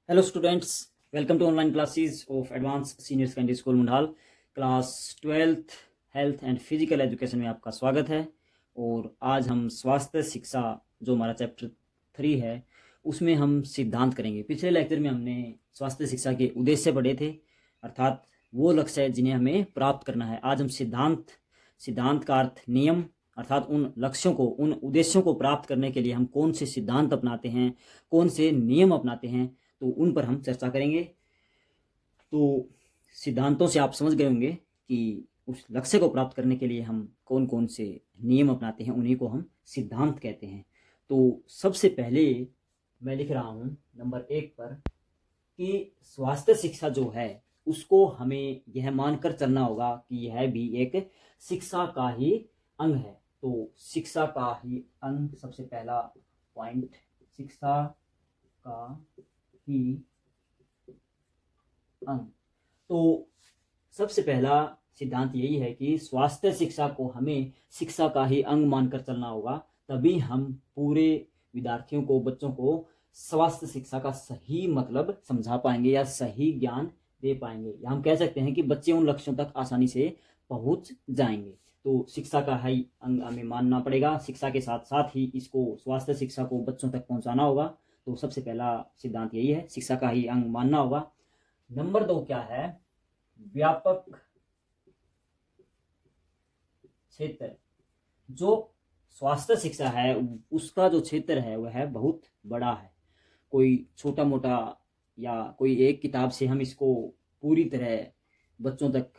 Hello students, welcome to online classes of advance senior secondary school Mundal. Class 12th health and physical education में आपका स्वागत है। और आज हम स्वास्थ्य शिक्षा जो हमारा चैप्टर 3 है उसमें हम सिद्धांत करेंगे। पिछले लेक्चर में हमने स्वास्थ्य शिक्षा के उद्देश्य पढ़े थे, अर्थात वो लक्ष्य है जिन्हें हमें प्राप्त करना है। आज हम सिद्धांत का अर्थ नियम, अर्थात उन लक्ष्यों को, उन उद्देश्यों को प्राप्त करने के लिए हम कौन से सिद्धांत अपनाते हैं, कौन से नियम अपनाते हैं, तो उन पर हम चर्चा करेंगे। तो सिद्धांतों से आप समझ गए होंगे कि उस लक्ष्य को प्राप्त करने के लिए हम कौन कौन से नियम अपनाते हैं, उन्हीं को हम सिद्धांत कहते हैं। तो सबसे पहले मैं लिख रहा हूं नंबर 1 पर कि स्वास्थ्य शिक्षा जो है उसको हमें यह मानकर चलना होगा कि यह भी एक शिक्षा का ही अंग है। तो शिक्षा का ही अंग, सबसे पहला पॉइंट, शिक्षा का ही अंग। तो सबसे पहला सिद्धांत यही है कि स्वास्थ्य शिक्षा को हमें शिक्षा का ही अंग मानकर चलना होगा, तभी हम पूरे विद्यार्थियों को, बच्चों को स्वास्थ्य शिक्षा का सही मतलब समझा पाएंगे या सही ज्ञान दे पाएंगे, या हम कह सकते हैं कि बच्चे उन लक्ष्यों तक आसानी से पहुंच जाएंगे। तो शिक्षा का ही अंग हमें मानना पड़ेगा। शिक्षा के साथ साथ ही इसको, स्वास्थ्य शिक्षा को बच्चों तक पहुंचाना होगा। तो सबसे पहला सिद्धांत यही है, शिक्षा का ही अंग मानना होगा। नंबर 2 क्या है? व्यापक क्षेत्र। जो स्वास्थ्य शिक्षा है उसका जो क्षेत्र है वह बहुत बड़ा है। कोई छोटा मोटा या कोई एक किताब से हम इसको पूरी तरह बच्चों तक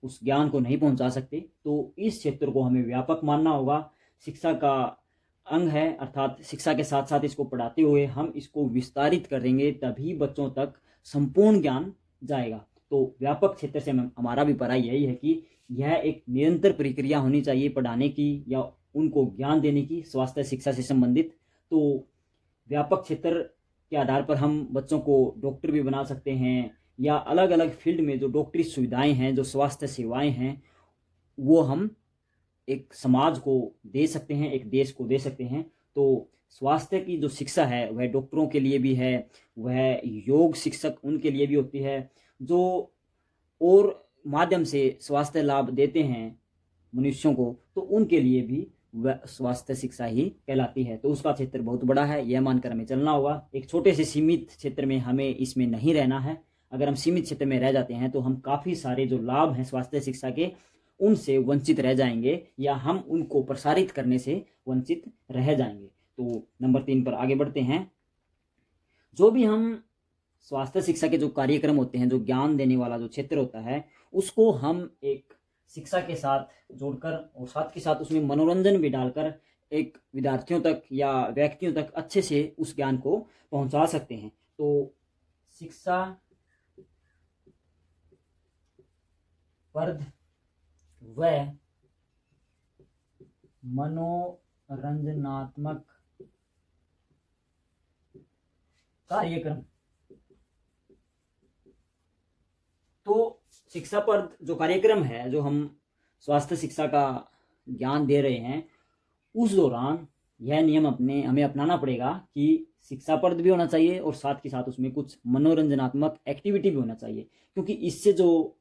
उस ज्ञान को नहीं पहुंचा सकते। तो इस क्षेत्र को हमें व्यापक मानना होगा। शिक्षा का अंग है, अर्थात शिक्षा के साथ साथ इसको पढ़ाते हुए हम इसको विस्तारित करेंगे, तभी बच्चों तक संपूर्ण ज्ञान जाएगा। तो व्यापक क्षेत्र से हमारा भी पढ़ाई यही है कि यह एक निरंतर प्रक्रिया होनी चाहिए पढ़ाने की या उनको ज्ञान देने की, स्वास्थ्य शिक्षा से संबंधित। तो व्यापक क्षेत्र के आधार पर हम बच्चों को डॉक्टर भी बना सकते हैं, या अलग अलग फील्ड में जो डॉक्टरी सुविधाएं हैं, जो स्वास्थ्य सेवाएं हैं, वो हम एक समाज को दे सकते हैं, एक देश को दे सकते हैं। तो स्वास्थ्य की जो शिक्षा है वह डॉक्टरों के लिए भी है, वह योग शिक्षक उनके लिए भी होती है, जो और माध्यम से स्वास्थ्य लाभ देते हैं मनुष्यों को, तो उनके लिए भी वह स्वास्थ्य शिक्षा ही कहलाती है। तो उसका क्षेत्र बहुत बड़ा है, यह मानकर हमें चलना होगा। एक छोटे से सीमित क्षेत्र में हमें इसमें नहीं रहना है। अगर हम सीमित क्षेत्र में रह जाते हैं तो हम काफ़ी सारे जो लाभ हैं स्वास्थ्य शिक्षा के, उनसे वंचित रह जाएंगे, या हम उनको प्रसारित करने से वंचित रह जाएंगे। तो नंबर 3 पर आगे बढ़ते हैं। जो भी हम स्वास्थ्य शिक्षा के जो कार्यक्रम होते हैं, जो ज्ञान देने वाला जो क्षेत्र होता है, उसको हम एक शिक्षा के साथ जोड़कर और साथ के साथ उसमें मनोरंजन भी डालकर एक विद्यार्थियों तक या व्यक्तियों तक अच्छे से उस ज्ञान को पहुंचा सकते हैं। तो शिक्षा वर्ध व मनोरंजनात्मक कार्यक्रम। तो शिक्षा पर जो कार्यक्रम है, जो हम स्वास्थ्य शिक्षा का ज्ञान दे रहे हैं, उस दौरान यह नियम हमें अपनाना पड़ेगा कि शिक्षाप्रद भी होना चाहिए और साथ के साथ उसमें कुछ मनोरंजनात्मक एक्टिविटी भी होना चाहिए, क्योंकि इससे जो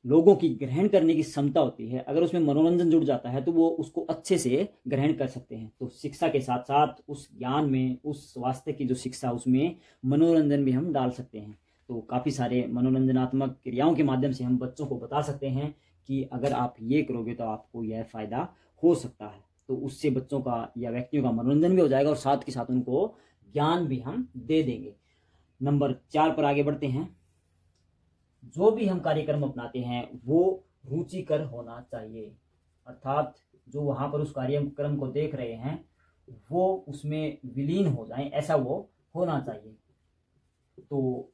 लोगों की ग्रहण करने की क्षमता होती है, अगर उसमें मनोरंजन जुड़ जाता है तो वो उसको अच्छे से ग्रहण कर सकते हैं। तो शिक्षा के साथ साथ उस ज्ञान में, उस स्वास्थ्य की जो शिक्षा, उसमें मनोरंजन भी हम डाल सकते हैं। तो काफ़ी सारे मनोरंजनात्मक क्रियाओं के माध्यम से हम बच्चों को बता सकते हैं कि अगर आप ये करोगे तो आपको यह फ़ायदा हो सकता है। तो उससे बच्चों का या व्यक्तियों का मनोरंजन भी हो जाएगा और साथ के साथ उनको ज्ञान भी हम दे देंगे। नंबर 4 पर आगे बढ़ते हैं। जो भी हम कार्यक्रम अपनाते हैं वो रुचिकर होना चाहिए, अर्थात जो वहाँ पर उस कार्यक्रम को देख रहे हैं वो उसमें विलीन हो जाएं, ऐसा वो होना चाहिए। तो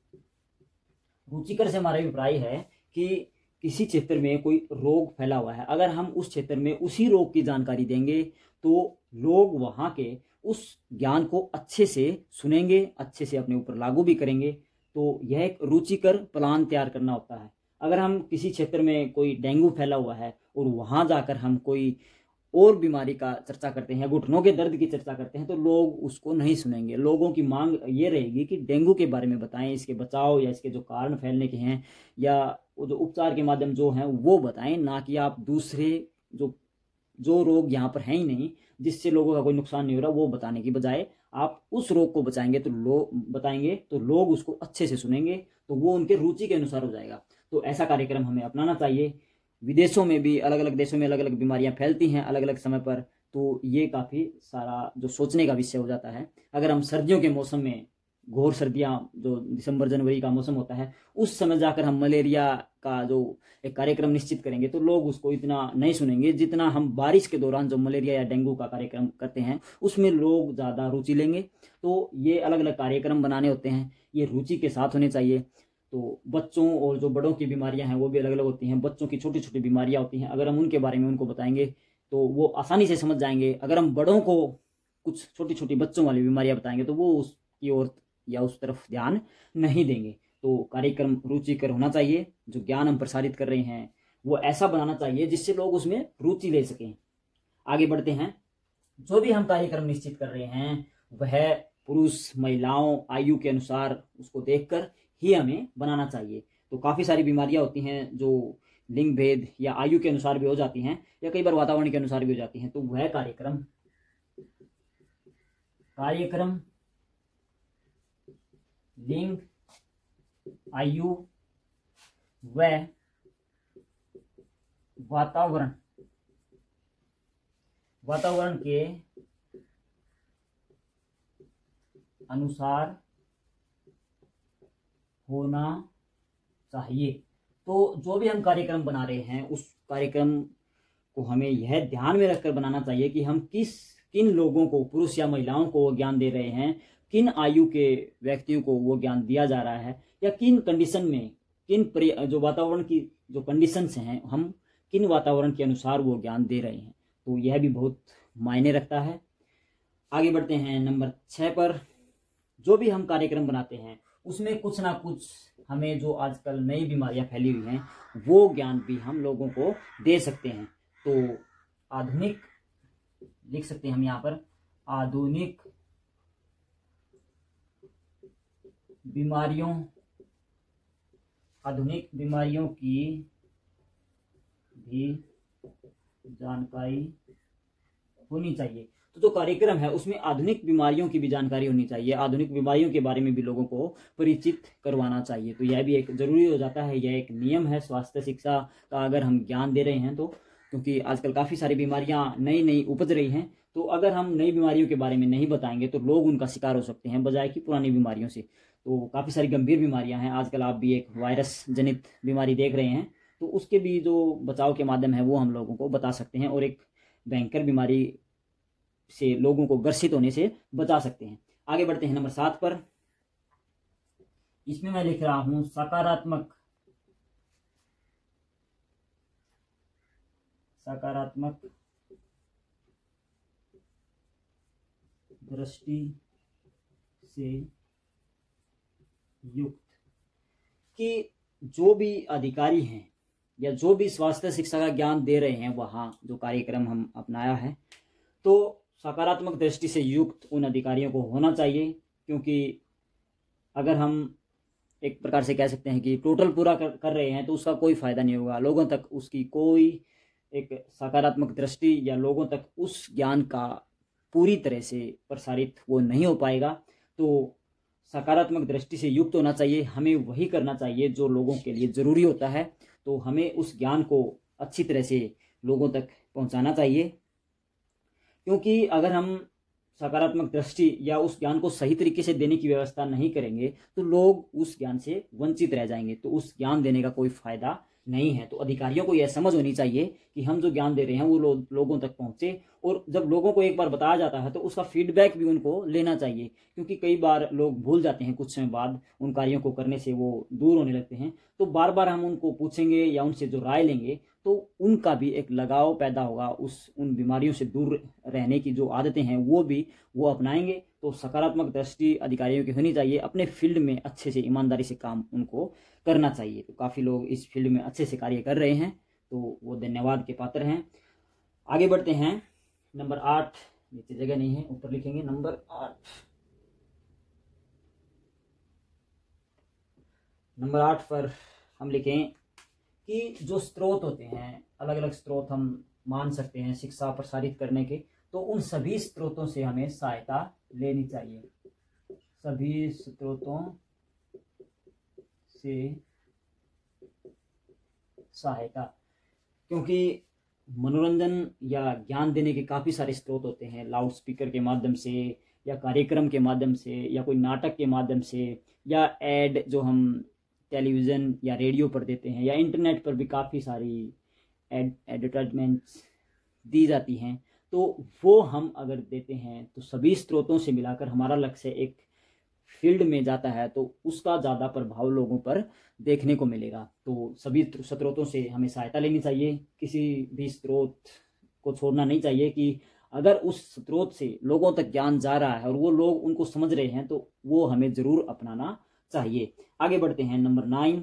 रुचिकर से हमारा अभिप्राय है कि किसी क्षेत्र में कोई रोग फैला हुआ है, अगर हम उस क्षेत्र में उसी रोग की जानकारी देंगे तो लोग वहाँ के उस ज्ञान को अच्छे से सुनेंगे, अच्छे से अपने ऊपर लागू भी करेंगे। तो यह एक रुचिकर प्लान तैयार करना होता है। अगर हम किसी क्षेत्र में कोई डेंगू फैला हुआ है और वहाँ जाकर हम कोई और बीमारी का चर्चा करते हैं, घुटनों के दर्द की चर्चा करते हैं, तो लोग उसको नहीं सुनेंगे। लोगों की मांग ये रहेगी कि डेंगू के बारे में बताएं, इसके बचाव या इसके जो कारण फैलने के हैं या वो जो उपचार के माध्यम जो हैं वो बताएं, ना कि आप दूसरे जो जो रोग यहाँ पर हैं ही नहीं, जिससे लोगों का कोई नुकसान नहीं हो रहा, वो बताने की बजाय आप उस रोग को बचाएंगे तो बताएंगे तो लोग उसको अच्छे से सुनेंगे, तो वो उनके रुचि के अनुसार हो जाएगा। तो ऐसा कार्यक्रम हमें अपनाना चाहिए। विदेशों में भी अलग अलग देशों में अलग अलग बीमारियां फैलती हैं अलग अलग समय पर, तो ये काफ़ी सारा जो सोचने का विषय हो जाता है। अगर हम सर्दियों के मौसम में, घोर सर्दियां जो दिसंबर जनवरी का मौसम होता है, उस समय जाकर हम मलेरिया का जो एक कार्यक्रम निश्चित करेंगे तो लोग उसको इतना नहीं सुनेंगे जितना हम बारिश के दौरान जो मलेरिया या डेंगू का कार्यक्रम करते हैं उसमें लोग ज़्यादा रुचि लेंगे। तो ये अलग अलग कार्यक्रम बनाने होते हैं, ये रुचि के साथ होने चाहिए। तो बच्चों और जो बड़ों की बीमारियां हैं वो भी अलग अलग होती हैं। बच्चों की छोटी छोटी बीमारियां होती हैं, अगर हम उनके बारे में उनको बताएंगे तो वो आसानी से समझ जाएंगे। अगर हम बड़ों को कुछ छोटी छोटी बच्चों वाली बीमारियां बताएंगे तो वो उसकी ओर या उस तरफ ध्यान नहीं देंगे। तो कार्यक्रम रुचिकर होना चाहिए। जो ज्ञान हम प्रसारित कर रहे हैं वो ऐसा बनाना चाहिए जिससे लोग उसमें रुचि ले सकें। आगे बढ़ते हैं। जो भी हम कार्यक्रम निश्चित कर रहे हैं वह पुरुष महिलाओं आयु के अनुसार उसको देखकर ही हमें बनाना चाहिए। तो काफ़ी सारी बीमारियां होती हैं जो लिंग भेद या आयु के अनुसार भी हो जाती हैं या कई बार वातावरण के अनुसार भी हो जाती हैं। तो वह कार्यक्रम लिंग आयु व वातावरण के अनुसार होना चाहिए। तो जो भी हम कार्यक्रम बना रहे हैं उस कार्यक्रम को हमें यह ध्यान में रखकर बनाना चाहिए कि हम किन लोगों को, पुरुष या महिलाओं को वो ज्ञान दे रहे हैं, किन आयु के व्यक्तियों को वो ज्ञान दिया जा रहा है, या किन कंडीशन में, जो वातावरण की जो कंडीशंस हैं, हम किन वातावरण के अनुसार वो ज्ञान दे रहे हैं। तो यह भी बहुत मायने रखता है। आगे बढ़ते हैं नंबर 6 पर। जो भी हम कार्यक्रम बनाते हैं उसमें कुछ ना कुछ हमें, जो आजकल नई बीमारियां फैली हुई हैं वो ज्ञान भी हम लोगों को दे सकते हैं। तो आधुनिक, लिख सकते हैं हम यहाँ पर, आधुनिक बीमारियों की भी जानकारी होनी चाहिए। तो जो कार्यक्रम है उसमें आधुनिक बीमारियों की भी जानकारी होनी चाहिए, आधुनिक बीमारियों के बारे में भी लोगों को परिचित करवाना चाहिए। तो यह भी एक जरूरी हो जाता है, यह एक नियम है स्वास्थ्य शिक्षा का अगर हम ज्ञान दे रहे हैं तो। क्योंकि आजकल काफ़ी सारी बीमारियां नई नई उपज रही हैं, तो अगर हम नई बीमारियों के बारे में नहीं बताएंगे तो लोग उनका शिकार हो सकते हैं बजाय कि पुरानी बीमारियों से। तो काफ़ी सारी गंभीर बीमारियां हैं। आजकल आप भी एक वायरस जनित बीमारी देख रहे हैं, तो उसके भी जो बचाव के माध्यम है वो हम लोगों को बता सकते हैं और एक भयंकर बीमारी से लोगों को ग्रसित होने से बचा सकते हैं। आगे बढ़ते हैं नंबर 7 पर। इसमें मैं लिख रहा हूं सकारात्मक दृष्टि से युक्त, कि जो भी अधिकारी हैं या जो भी स्वास्थ्य शिक्षा का ज्ञान दे रहे हैं वहाँ जो कार्यक्रम हम अपनाया है, तो सकारात्मक दृष्टि से युक्त उन अधिकारियों को होना चाहिए। क्योंकि अगर हम एक प्रकार से कह सकते हैं कि टोटल पूरा कर रहे हैं तो उसका कोई फायदा नहीं होगा, लोगों तक उसकी कोई एक सकारात्मक दृष्टि या लोगों तक उस ज्ञान का पूरी तरह से प्रसारित वो नहीं हो पाएगा। तो सकारात्मक दृष्टि से युक्त होना चाहिए, हमें वही करना चाहिए जो लोगों के लिए ज़रूरी होता है। तो हमें उस ज्ञान को अच्छी तरह से लोगों तक पहुंचाना चाहिए। क्योंकि अगर हम सकारात्मक दृष्टि या उस ज्ञान को सही तरीके से देने की व्यवस्था नहीं करेंगे तो लोग उस ज्ञान से वंचित रह जाएंगे, तो उस ज्ञान देने का कोई फायदा नहीं है। तो अधिकारियों को यह समझ होनी चाहिए कि हम जो ज्ञान दे रहे हैं वो लोगों तक पहुंचे, और जब लोगों को एक बार बताया जाता है तो उसका फीडबैक भी उनको लेना चाहिए। क्योंकि कई बार लोग भूल जाते हैं, कुछ समय बाद उन कार्यों को करने से वो दूर होने लगते हैं। तो बार बार हम उनको पूछेंगे या उनसे जो राय लेंगे तो उनका भी एक लगाव पैदा होगा, उन बीमारियों से दूर रहने की जो आदतें हैं वो अपनाएंगे। तो सकारात्मक दृष्टि अधिकारियों की होनी चाहिए, अपने फील्ड में अच्छे से ईमानदारी से काम उनको करना चाहिए। तो काफ़ी लोग इस फील्ड में अच्छे से कार्य कर रहे हैं, तो वो धन्यवाद के पात्र हैं। आगे बढ़ते हैं। नंबर 8, नीचे जगह नहीं है, ऊपर लिखेंगे नंबर 8। नंबर 8 पर हम लिखें कि जो स्रोत होते हैं, अलग अलग स्रोत हम मान सकते हैं शिक्षा प्रसारित करने के, तो उन सभी स्रोतों से हमें सहायता लेनी चाहिए। सभी स्रोतों से सहायता, क्योंकि मनोरंजन या ज्ञान देने के काफ़ी सारे स्रोत होते हैं, लाउड स्पीकर के माध्यम से या कार्यक्रम के माध्यम से या कोई नाटक के माध्यम से या एड जो हम टेलीविज़न या रेडियो पर देते हैं या इंटरनेट पर भी काफ़ी सारी एडवर्टाइजमेंट्स दी जाती हैं। तो वो हम अगर देते हैं तो सभी स्रोतों से मिलाकर हमारा लक्ष्य एक फील्ड में जाता है, तो उसका ज़्यादा प्रभाव लोगों पर देखने को मिलेगा। तो सभी स्रोतों से हमें सहायता लेनी चाहिए, किसी भी स्रोत को छोड़ना नहीं चाहिए कि अगर उस स्रोत से लोगों तक ज्ञान जा रहा है और वो लोग उनको समझ रहे हैं तो वो हमें ज़रूर अपनाना चाहिए। आगे बढ़ते हैं। नंबर 9,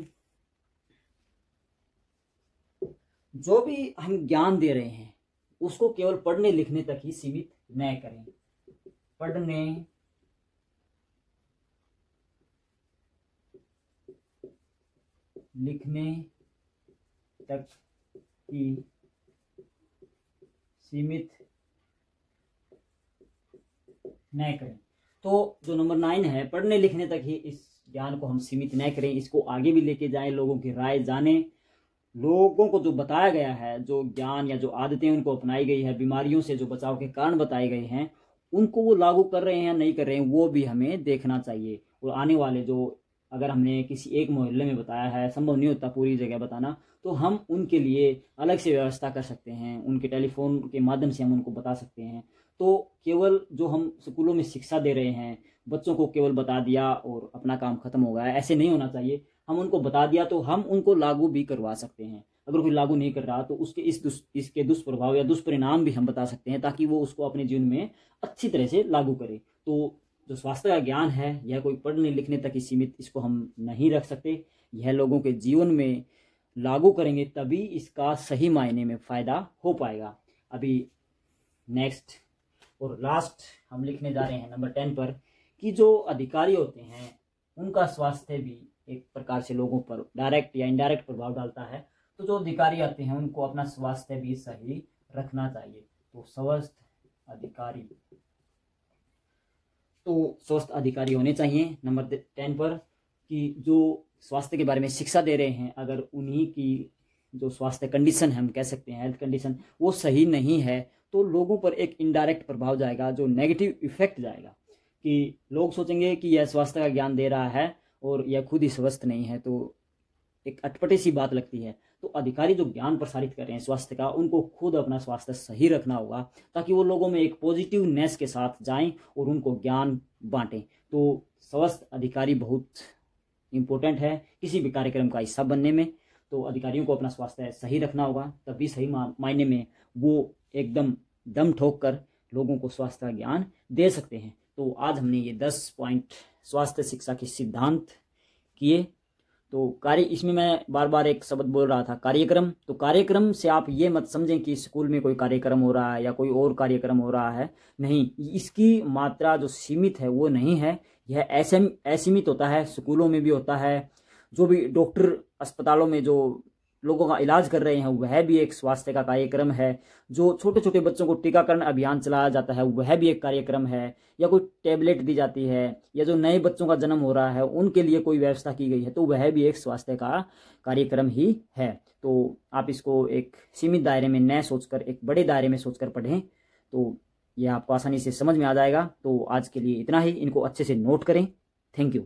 जो भी हम ज्ञान दे रहे हैं उसको केवल पढ़ने लिखने तक ही सीमित न करें। पढ़ने लिखने तक ही सीमित न करें। तो जो नंबर 9 है, पढ़ने लिखने तक ही इस ज्ञान को हम सीमित न करें, इसको आगे भी लेके जाएं, लोगों की राय जानें, लोगों को जो बताया गया है, जो ज्ञान या जो आदतें उनको अपनाई गई है, बीमारियों से जो बचाव के कारण बताए गए हैं, उनको वो लागू कर रहे हैं या नहीं कर रहे हैं, वो भी हमें देखना चाहिए। और आने वाले जो, अगर हमने किसी एक मोहल्ले में बताया है, संभव नहीं होता पूरी जगह बताना, तो हम उनके लिए अलग से व्यवस्था कर सकते हैं, उनके टेलीफोन के माध्यम से हम उनको बता सकते हैं। तो केवल जो हम स्कूलों में शिक्षा दे रहे हैं, बच्चों को केवल बता दिया और अपना काम खत्म हो गया, ऐसे नहीं होना चाहिए। हम उनको बता दिया तो हम उनको लागू भी करवा सकते हैं। अगर कोई लागू नहीं कर रहा तो उसके इसके दुष्प्रभाव या दुष्परिणाम भी हम बता सकते हैं, ताकि वो उसको अपने जीवन में अच्छी तरह से लागू करे। तो जो स्वास्थ्य का ज्ञान है यह कोई पढ़ने लिखने तक ही सीमित इसको हम नहीं रख सकते, यह लोगों के जीवन में लागू करेंगे तभी इसका सही मायने में फ़ायदा हो पाएगा। अभी नेक्स्ट और लास्ट हम लिखने जा रहे हैं नंबर 10 पर कि जो अधिकारी होते हैं उनका स्वास्थ्य भी एक प्रकार से लोगों पर डायरेक्ट या इनडायरेक्ट प्रभाव डालता है। तो जो अधिकारी आते हैं उनको अपना स्वास्थ्य भी सही रखना चाहिए। तो स्वस्थ अधिकारी होने चाहिए नंबर 10 पर, कि जो स्वास्थ्य के बारे में शिक्षा दे रहे हैं, अगर उन्हीं की जो स्वास्थ्य कंडीशन है, हम कह सकते हैं हेल्थ कंडीशन, वो सही नहीं है तो लोगों पर एक इनडायरेक्ट प्रभाव जाएगा, जो नेगेटिव इफेक्ट जाएगा, कि लोग सोचेंगे कि यह स्वास्थ्य का ज्ञान दे रहा है और यह खुद ही स्वस्थ नहीं है, तो एक अटपटी सी बात लगती है। तो अधिकारी जो ज्ञान प्रसारित कर रहे हैं स्वास्थ्य का, उनको खुद अपना स्वास्थ्य सही रखना होगा, ताकि वो लोगों में एक पॉजिटिवनेस के साथ जाएं और उनको ज्ञान बांटें। तो स्वस्थ अधिकारी बहुत इम्पोर्टेंट है किसी भी कार्यक्रम का हिस्सा बनने में। तो अधिकारियों को अपना स्वास्थ्य सही रखना होगा, तभी सही मायने में वो एकदम दम ठोक कर लोगों को स्वास्थ्य का ज्ञान दे सकते हैं। तो आज हमने ये 10 पॉइंट स्वास्थ्य शिक्षा के सिद्धांत किए। तो इसमें मैं बार बार एक शब्द बोल रहा था, कार्यक्रम। तो कार्यक्रम से आप ये मत समझें कि स्कूल में कोई कार्यक्रम हो रहा है या कोई और कार्यक्रम हो रहा है, नहीं, इसकी मात्रा जो सीमित है वो नहीं है, यह असीमित होता है। स्कूलों में भी होता है, जो भी डॉक्टर अस्पतालों में जो लोगों का इलाज कर रहे हैं वह भी एक स्वास्थ्य का कार्यक्रम है। जो छोटे छोटे बच्चों को टीकाकरण अभियान चलाया जाता है वह भी एक कार्यक्रम है, या कोई टैबलेट दी जाती है, या जो नए बच्चों का जन्म हो रहा है उनके लिए कोई व्यवस्था की गई है, तो वह भी एक स्वास्थ्य का कार्यक्रम ही है। तो आप इसको एक सीमित दायरे में न सोचकर एक बड़े दायरे में सोचकर पढ़ें, तो यह आपको आसानी से समझ में आ जाएगा। तो आज के लिए इतना ही, इनको अच्छे से नोट करें। Thank you.